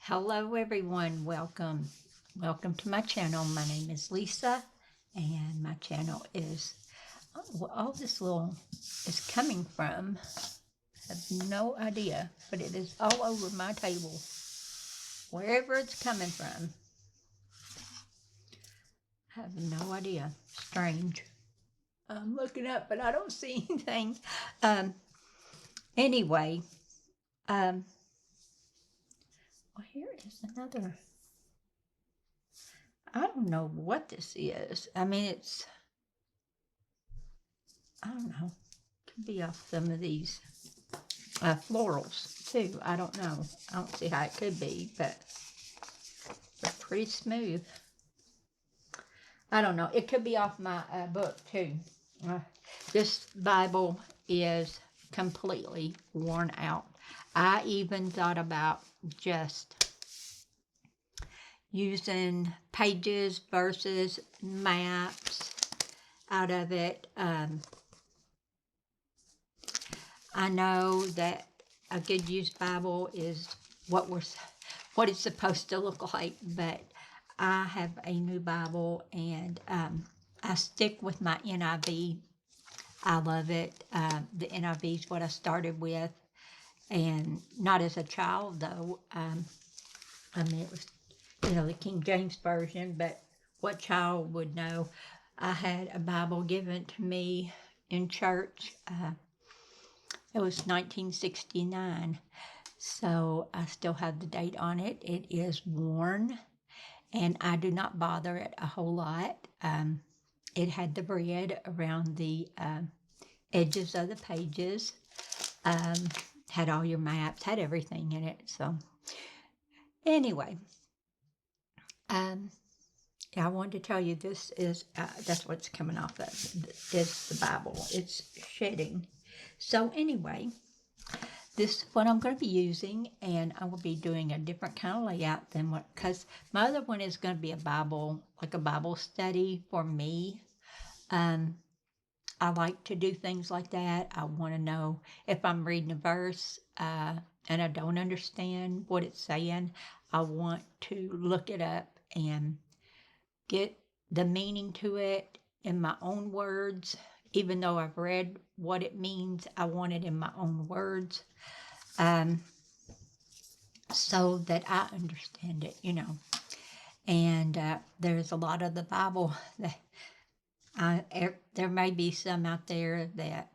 Hello everyone, welcome to my channel. My name is Lisa and my channel is all this little is coming from. I have no idea, but it is all over my table, wherever it's coming from. I have no idea. Strange. I'm looking up, but I don't see anything. Anyway, well, here is another. I don't know what this is. I mean, I don't know. Could be off some of these florals too. I don't know. I don't see how it could be, but they're pretty smooth. I don't know. It could be off my book too. This Bible is completely worn out. I even thought about just using pages, verses, maps out of it. I know that a good used Bible is what it's supposed to look like, but I have a new Bible and I stick with my NIV. I love it. The NIV is what I started with, and not as a child though. I mean, it was, the King James Version, but what child would know? I had a Bible given to me in church. It was 1969, so I still have the date on it. It is worn, and I do not bother it a whole lot. It had the red around the edges of the pages, had all your maps, had everything in it. So anyway, I wanted to tell you this is, that's what's coming off of, is the Bible. It's shedding. So anyway, this is what I'm going to be using, and I will be doing a different kind of layout than because my other one is going to be a Bible, like a Bible study for me. I like to do things like that. I want to know if I'm reading a verse and I don't understand what it's saying, I want to look it up and get the meaning to it in my own words. Even though I've read what it means, I want it in my own words, so that I understand it, And there's a lot of the Bible that there may be some out there that,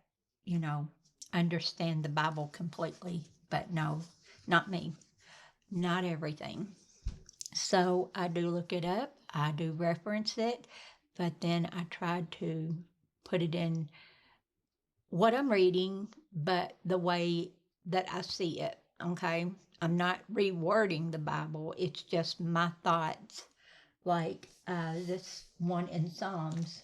understand the Bible completely, but no, not me, not everything. So I do look it up, I do reference it, but then I try to put it in what I'm reading, but the way that I see it, okay? I'm not rewording the Bible, it's just my thoughts. Like this one in Psalms.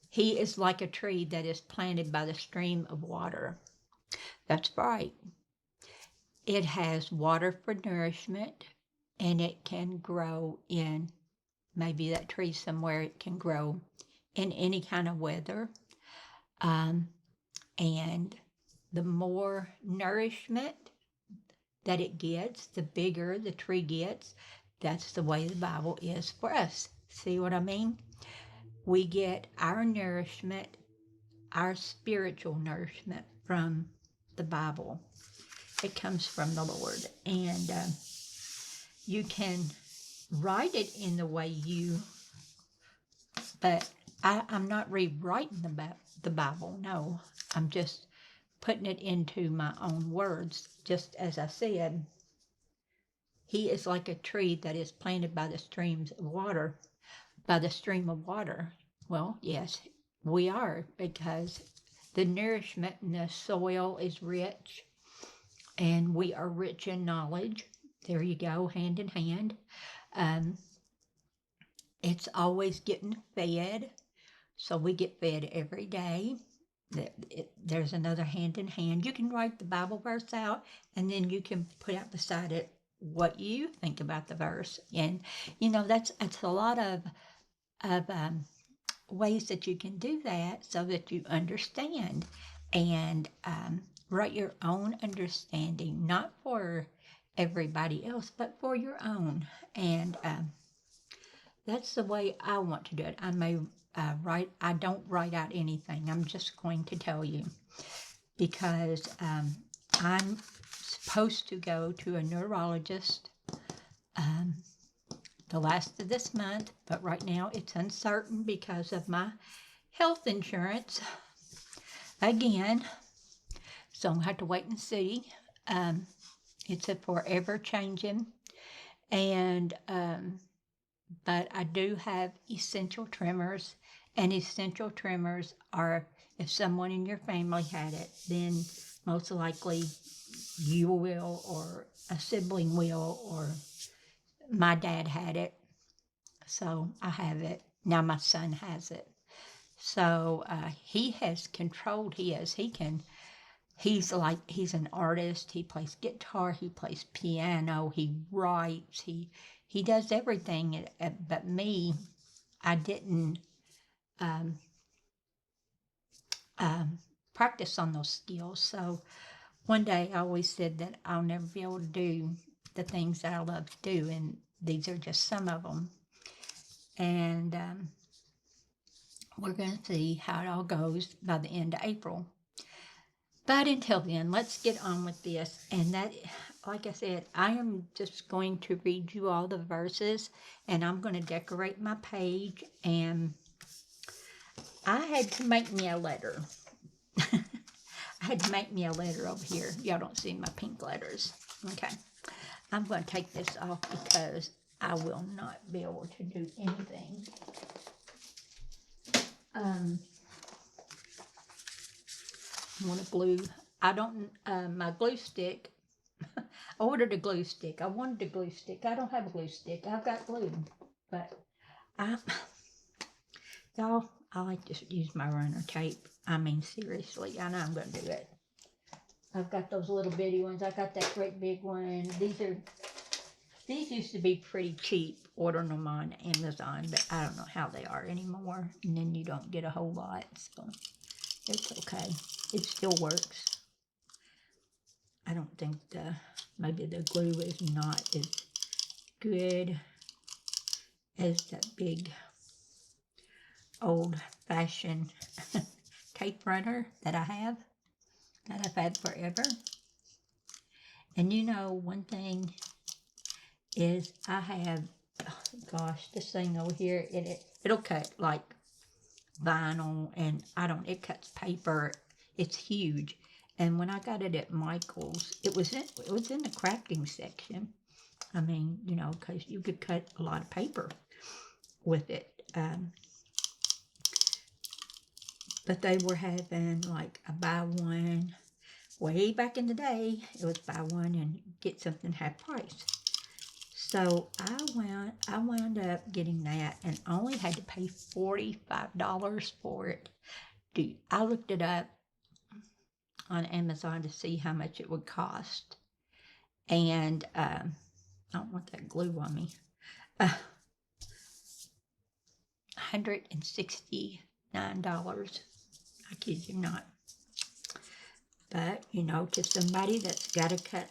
He is like a tree that is planted by the stream of water. That's right. It has water for nourishment, and it can grow in, maybe that tree somewhere, it can grow in any kind of weather. And the more nourishment that it gets, the bigger the tree gets. That's the way the Bible is for us. See what I mean? We get our nourishment, our spiritual nourishment from the Bible. It comes from the Lord. And you can write it in the way but I'm not rewriting the Bible, no. I'm just putting it into my own words, just as I said. He is like a tree that is planted by the streams of water, by the stream of water. Well, yes, we are, because the nourishment in the soil is rich, and we are rich in knowledge. There you go, hand in hand. It's always getting fed, so we get fed every day. There's another hand in hand. You can write the Bible verse out, and then you can put out beside it what you think about the verse. And that's a lot of ways that you can do that, so that you understand. And write your own understanding, not for everybody else, but for your own. And that's the way I want to do it. I may I don't write out anything. I'm just going to tell you because I'm supposed to go to a neurologist the last of this month, but right now it's uncertain because of my health insurance again. So I'll have to wait and see. It's a forever changing, and but I do have essential tremors, and essential tremors are if someone in your family had it, then most likely you will, or a sibling will, or my dad had it, so I have it. Now my son has it. So he has controlled his. He's an artist. He plays guitar. He plays piano. He writes. He does everything. But me, I didn't practice on those skills. So one day I always said that I'll never be able to do the things that I love to do, and these are just some of them. And we're going to see how it all goes by the end of April. But until then, let's get on with this. And that, like I said, I am just going to read you all the verses, and I'm going to decorate my page. And I had to make me a letter. I had to make me a letter over here. Y'all don't see my pink letters. Okay. I'm going to take this off because I will not be able to do anything. I want to glue. I don't, my glue stick. I ordered a glue stick. I wanted a glue stick. I don't have a glue stick. I've got glue. But y'all, I like to use my runner tape. I mean, seriously, I know I'm going to do it. I've got those little bitty ones. I got that great big one. These used to be pretty cheap, ordering them on Amazon, but I don't know how they are anymore. And then you don't get a whole lot, so it's okay. It still works. I don't think maybe the glue is not as good as that big old-fashioned tape runner that I have, that I've had forever. And you know, one thing is I have, oh gosh, this thing over here, it'll cut like vinyl, and it cuts paper. It's huge. And when I got it at Michael's, it was in the crafting section. I mean, you know, because you could cut a lot of paper with it. But they were having like a buy one. Way back in the day, it was buy one and get something half price. So I wound up getting that and only had to pay $45 for it. I looked it up on Amazon to see how much it would cost. And I don't want that glue on me. $169. I kid you not. But, you know, to somebody that's got to cut,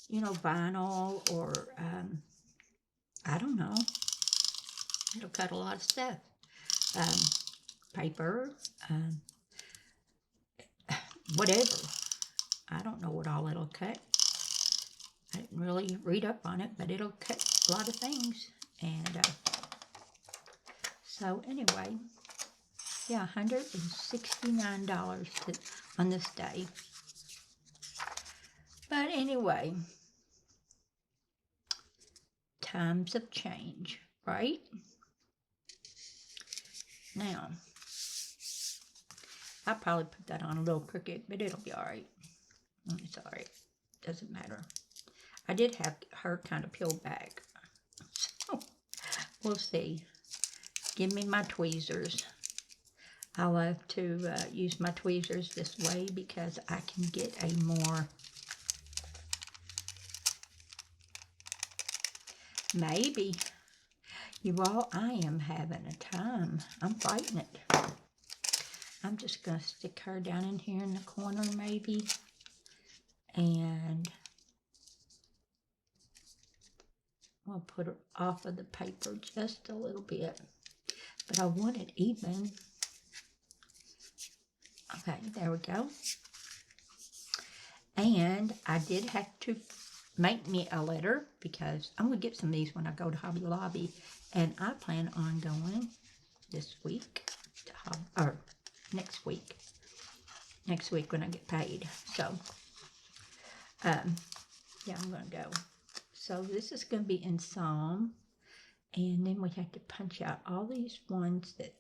you know, vinyl or, I don't know, it'll cut a lot of stuff. Paper, whatever. I don't know what all it'll cut. I didn't really read up on it, but it'll cut a lot of things. And so anyway, yeah, $169 on this day. But anyway, times of change, right? Now, I'll probably put that on a little crooked, but it'll be all right. It's all right. Doesn't matter. I did have her kind of peeled back. So, we'll see. Give me my tweezers. I love to use my tweezers this way because I can get a more, maybe, you all, I am having a time. I'm fighting it. I'm just going to stick her down in here in the corner maybe. And I'll put her off of the paper just a little bit. But I want it even. Okay, there we go. And I did have to make me a letter because I'm going to get some of these when I go to Hobby Lobby. And I plan on going this week, or next week. Next week when I get paid. So, yeah, I'm going to go. So this is going to be in Psalm. And then we have to punch out all these ones that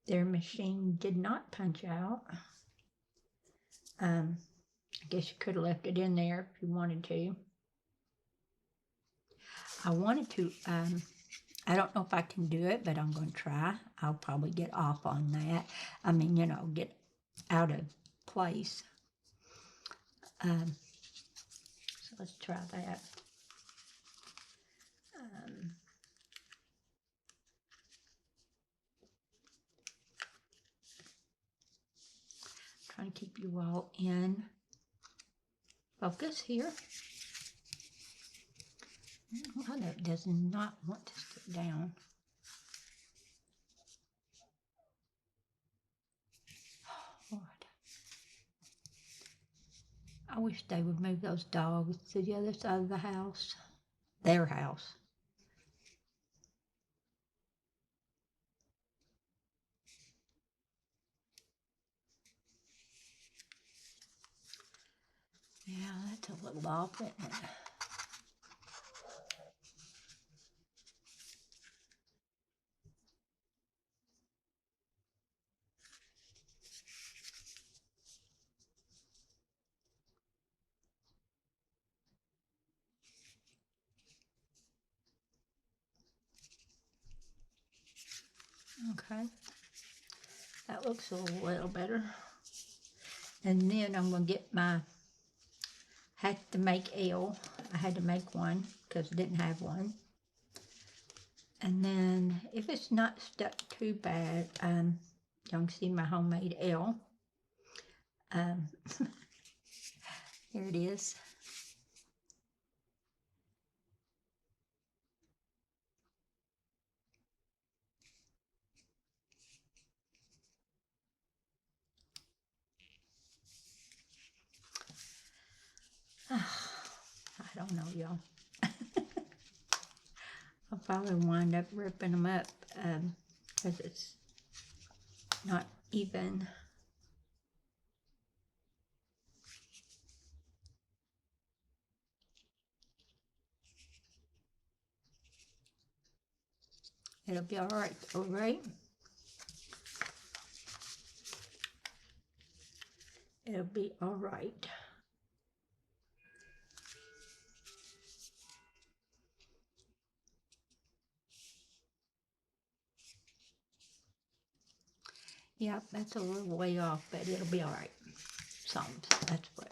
their machine did not punch out. I guess you could have left it in there if you wanted to. I wanted to, I don't know if I can do it, but I'm going to try. I'll probably get off on that. I mean, you know, get out of place. So let's try that. Trying to keep you all in focus here. Well, that does not want to stick down. Oh, Lord. I wish they would move those dogs to the other side of the house. Their house. Yeah, that's a little off, isn't it? Okay. That looks a little better. And then I'm going to get my, had to make L. I had to make one because I didn't have one. And then if it's not stuck too bad, you can see my homemade L. Here it is. I don't know, y'all. I'll probably wind up ripping them up because it's not even. It'll be all right, all right? It'll be all right. Yep, that's a little way off, but it'll be all right. Some, that's what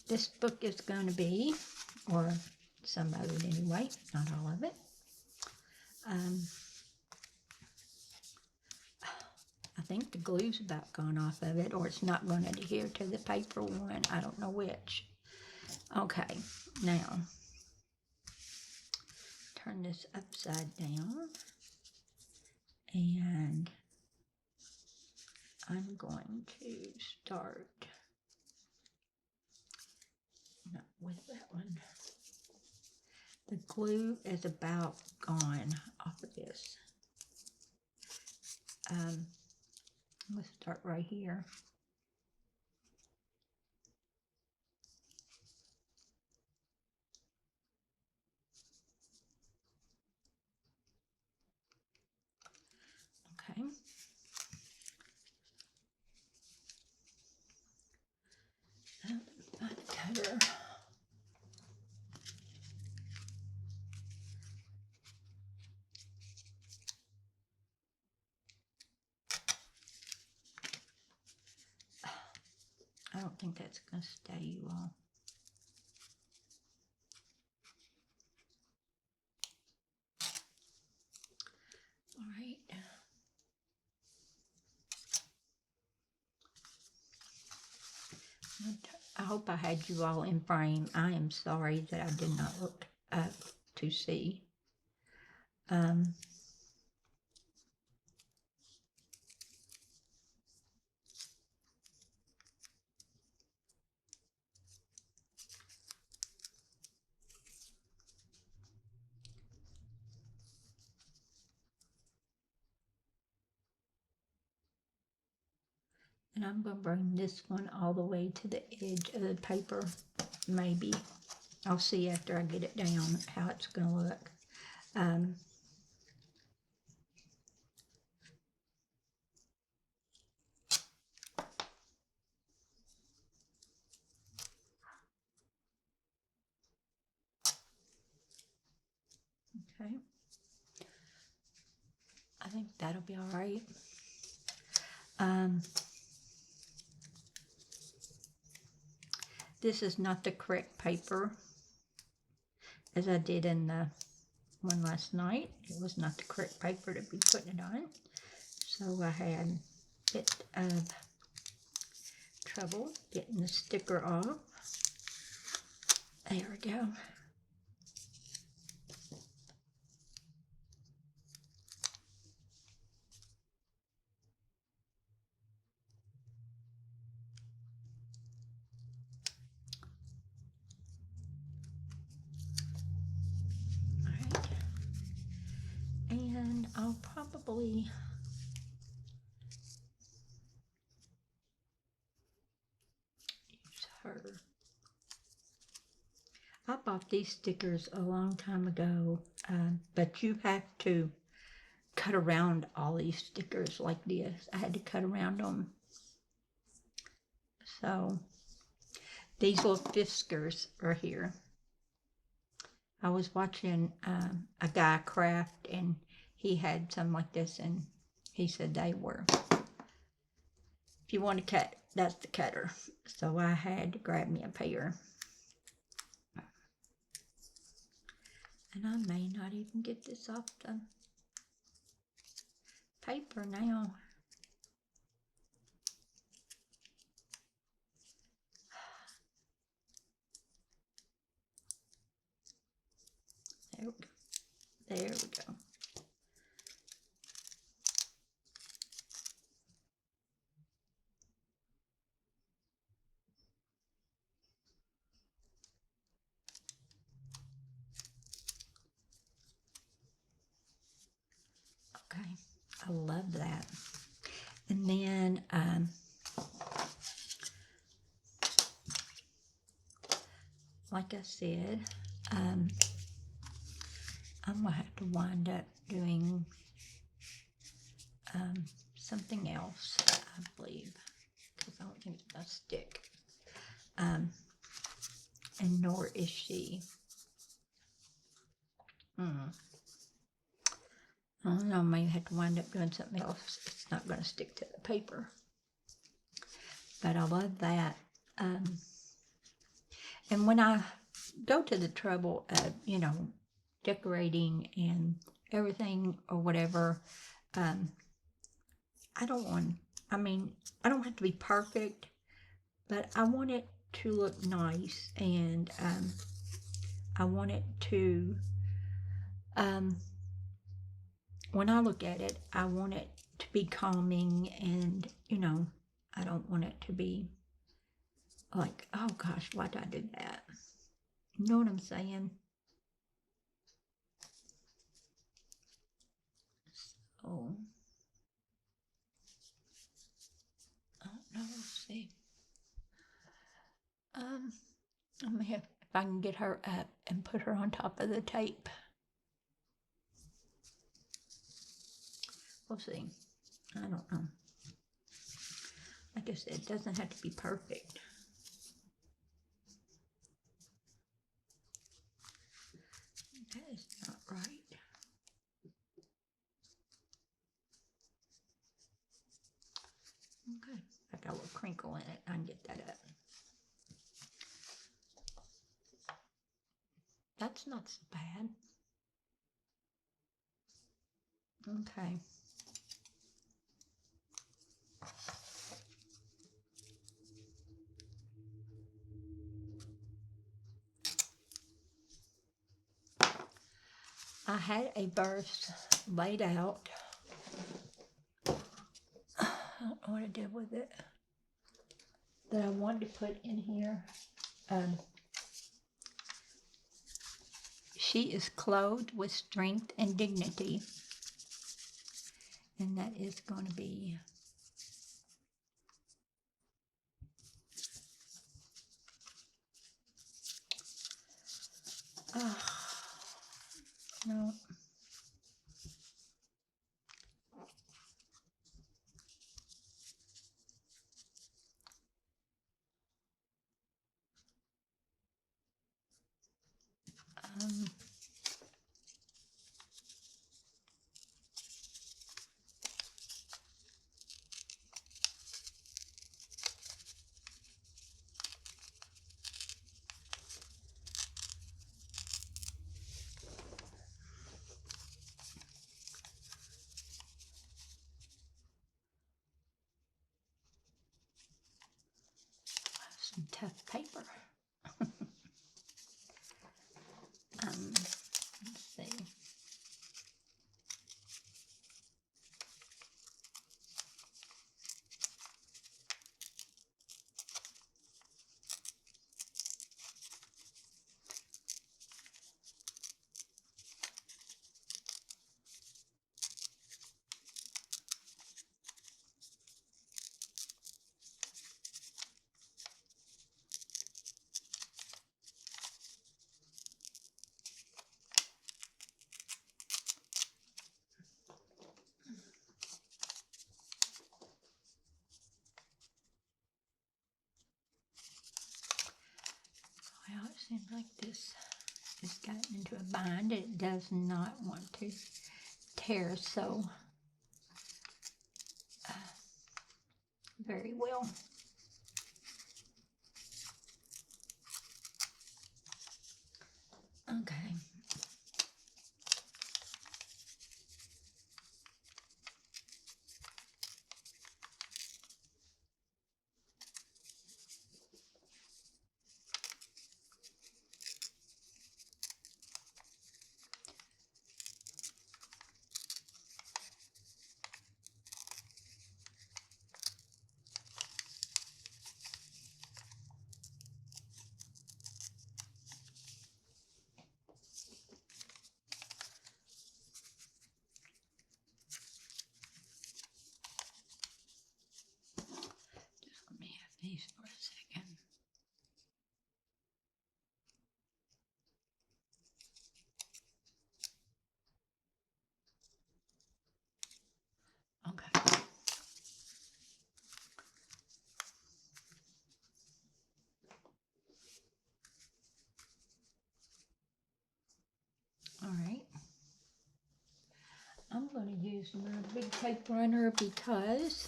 this book is going to be, or some of it anyway, not all of it. I think the glue's about gone off of it, or it's not going to adhere to the paper one. I don't know which. Okay, now turn this upside down, and I'm going to start, not with that one. The glue is about gone off of this. Let's start right here. Okay. By the cutter. I don't think that's going to stay, you all. All right. I hope I had you all in frame. I am sorry that I did not look up to see. And I'm going to bring this one all the way to the edge of the paper, maybe. I'll see after I get it down how it's going to look. Okay. I think that'll be all right. This is not the correct paper, as I did in the one last night. It was not the correct paper to be putting it on. So I had a bit of trouble getting the sticker off. There we go. Alright. And I'll probably use her. I bought these stickers a long time ago, but you have to cut around all these stickers like this. I had to cut around them. So these little Fiskars are here. I was watching a guy craft, and he had some like this, and he said they were. If you want to cut, that's the cutter. So I had to grab me a pair. And I may not even get this off the paper now. There we go. There we go. Okay, I love that. And then like I said, I'm gonna have to wind up doing something else, I believe, because I don't think it's gonna stick. And nor is she. I don't know, I may have to wind up doing something else. It's not going to stick to the paper. But I love that. And when I go to the trouble of, decorating and everything or whatever, I don't have to be perfect, but I want it to look nice, and I want it to, when I look at it, I want it to be calming, and, I don't want it to be like, oh gosh, why did I do that? You know what I'm saying? So, I don't know, let's see. I'm gonna have, if I can get her up and put her on top of the tape. We'll see. I don't know. Like I said, it doesn't have to be perfect. That is not right. Okay, I got a little crinkle in it. I can get that up. That's not so bad. Okay. I had a verse laid out. I don't know what I did with it, that I wanted to put in here. She is clothed with strength and dignity. And that is going to be no. Some tough paper. Let's see. Well, it seems like this has gotten into a bind. It does not want to tear so very well. Okay. Let me have these for a second. Okay. All right. I'm going to use my big tape runner because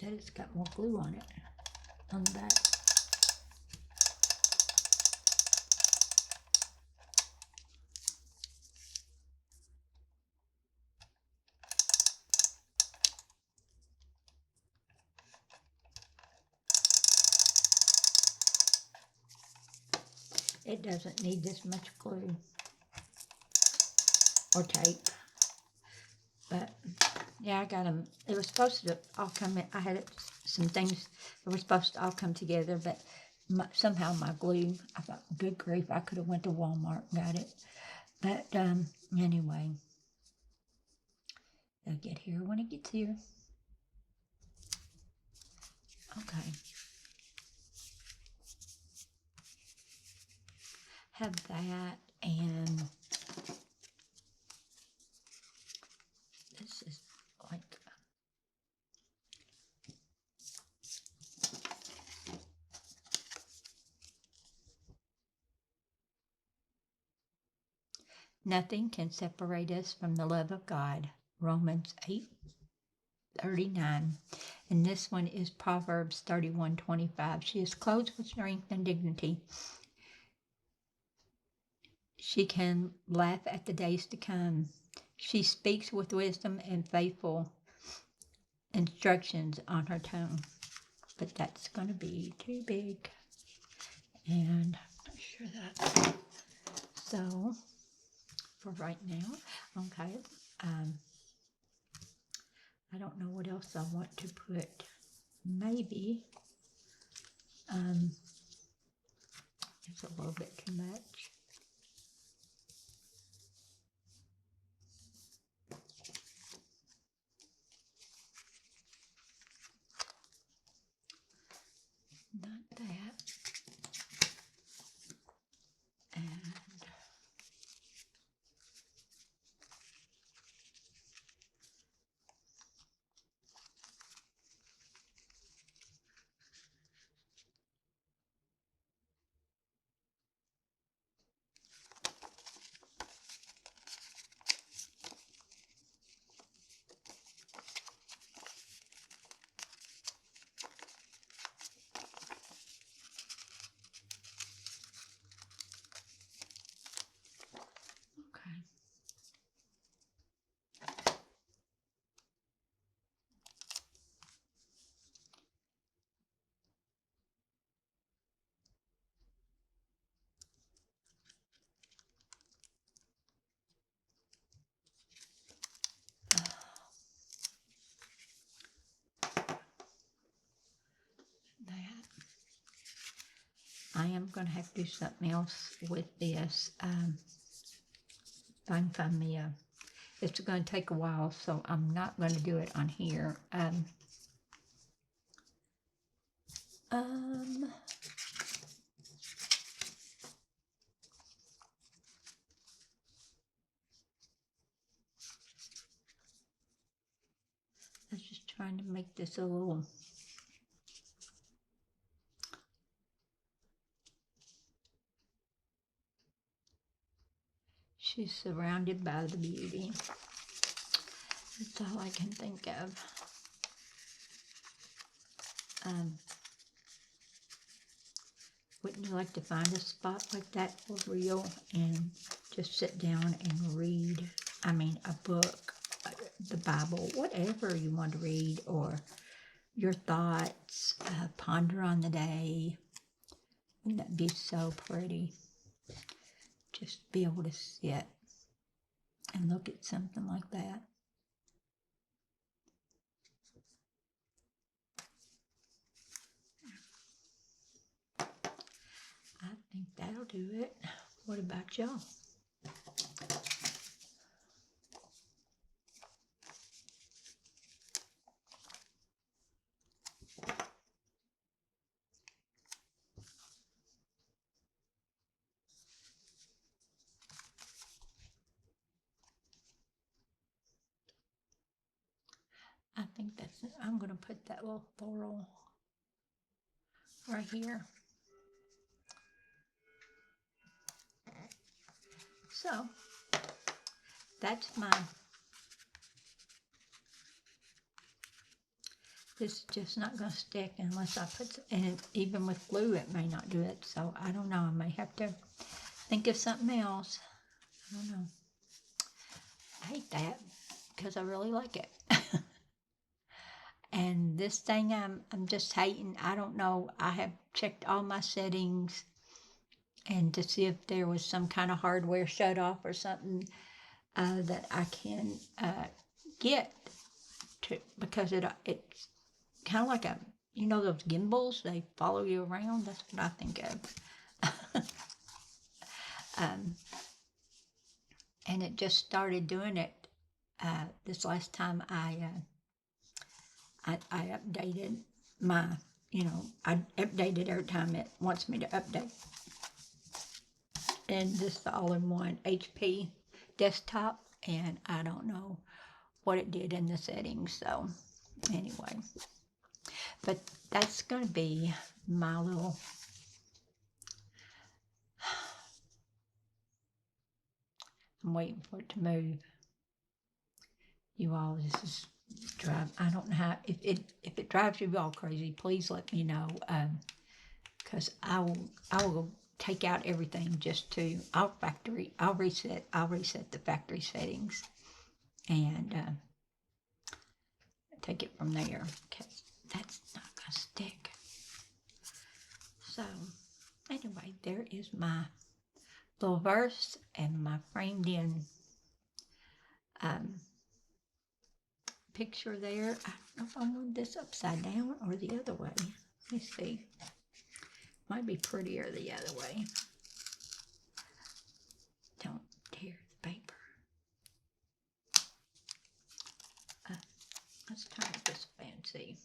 that it's got more glue on it on the back. It doesn't need this much glue or tape, but yeah, I got them. It was supposed to all come in. I had some things that were supposed to all come together, but somehow my glue, I thought, good grief, I could have went to Walmart and got it. But anyway, it'll get here when it gets here. Okay. Have that, and this is like nothing can separate us from the love of God. Romans 8:39. And this one is Proverbs 31:25. She is clothed with strength and dignity. She can laugh at the days to come. She speaks with wisdom and faithful instructions on her tongue. But that's going to be too big. And I'm not sure that's So, for right now, okay, I don't know what else I want to put. Maybe, it's a little bit too much. Not that. And okay. That. I am going to have to do something else with this. If I can find me a, it's going to take a while, so I'm not going to do it on here. I was just trying to make this a little. She's surrounded by the beauty. That's all I can think of. Wouldn't you like to find a spot like that for real and just sit down and read? I mean, a book, the Bible, whatever you want to read, or your thoughts, ponder on the day. Wouldn't that be so pretty? Just be able to sit and look at something like that. I think that'll do it. What about y'all? I think that's it. I'm going to put that little floral right here. So, that's my, this is just not going to stick unless I put, and even with glue it may not do it. So, I don't know. I may have to think of something else. I don't know. I hate that because I really like it. And this thing I'm just hating. I don't know. I have checked all my settings and to see if there was some kind of hardware shut off or something that I can get to, because it's kind of like a, you know, those gimbals, they follow you around. That's what I think of. And it just started doing it this last time I updated my, I update it every time it wants me to update. And this is the all-in-one HP desktop, and I don't know what it did in the settings, so anyway. But that's going to be my little, I'm waiting for it to move. You all, this is I don't know how, if it drives you all crazy, please let me know, because I will take out everything just to, I'll reset the factory settings and take it from there, because that's not going to stick. So, anyway, there is my little verse and my framed in picture there. I don't know if I want this upside down or the other way. Let me see. Might be prettier the other way. Don't tear the paper. Let's turn it this way and see.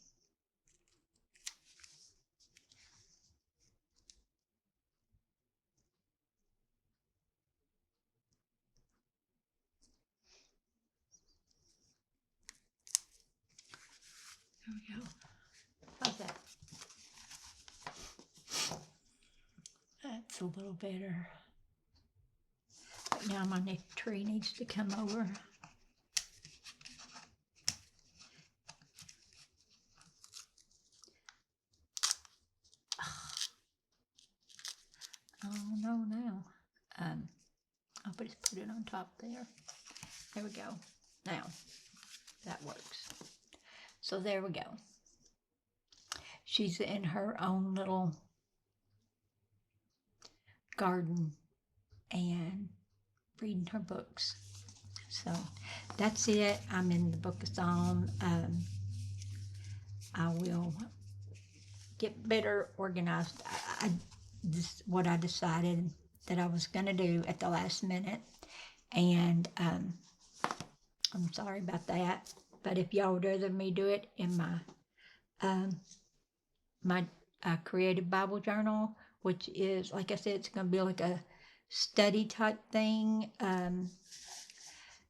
There we go. How's that? That's a little better. But now my next tree needs to come over. Oh no, now. I'll just put it on top there. There we go. Now, that works. So there we go. She's in her own little garden and reading her books. So that's it. I'm in the book of Psalms. I will get better organized. This is what I decided that I was going to do at the last minute. And I'm sorry about that. But if y'all would rather me do it in my creative Bible journal, which is, like I said, it's going to be like a study type thing.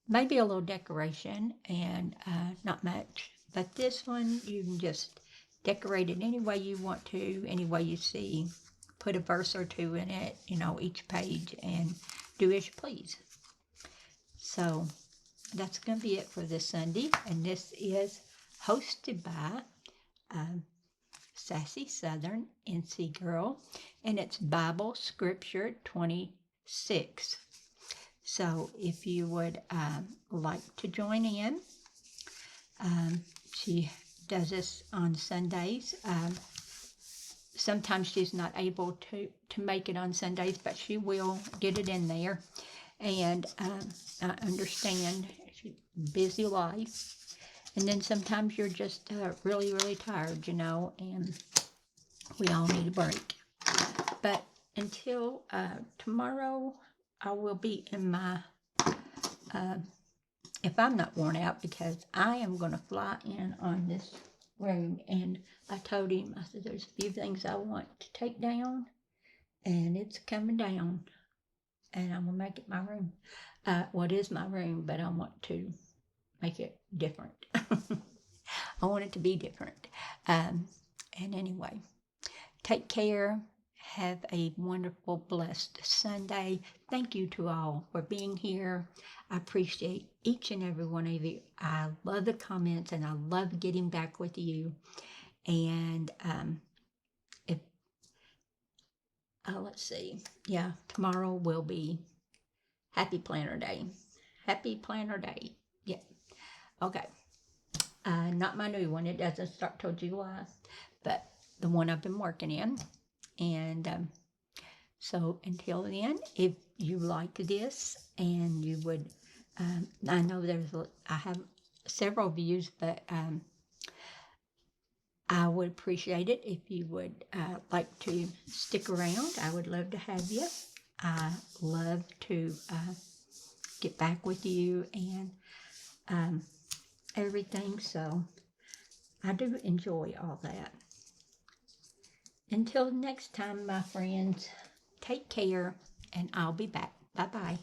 Maybe a little decoration and not much. But this one, you can just decorate it any way you want to, any way you see. Put a verse or two in it, each page, and do as you please. So that's going to be it for this Sunday. And this is hosted by Sassy Southern NC Girl, and it's Bible Scripture 26. So if you would like to join in, she does this on Sundays. Sometimes she's not able to make it on Sundays, but she will get it in there. And I understand she's busy life. And then sometimes you're just really, really tired, and we all need a break. But until tomorrow, I will be in my, if I'm not worn out, because I am going to fly in on this room. And I told him, I said, there's a few things I want to take down, and it's coming down. And I'm going to make it my room. What is my room, but I want to make it different. I want it to be different. And anyway, take care. Have a wonderful, blessed Sunday. Thank you to all for being here. I appreciate each and every one of you. I love the comments, and I love getting back with you. And let's see. Yeah, tomorrow will be Happy Planner Day. Happy Planner Day. Yeah. Okay. Not my new one. It doesn't start till July, but the one I've been working in. And so until then, if you like this and you would, I know I have several views, but I would appreciate it if you would like to stick around. I would love to have you. I love to get back with you and everything, so I do enjoy all that. Until next time, my friends, take care, and I'll be back. Bye-bye.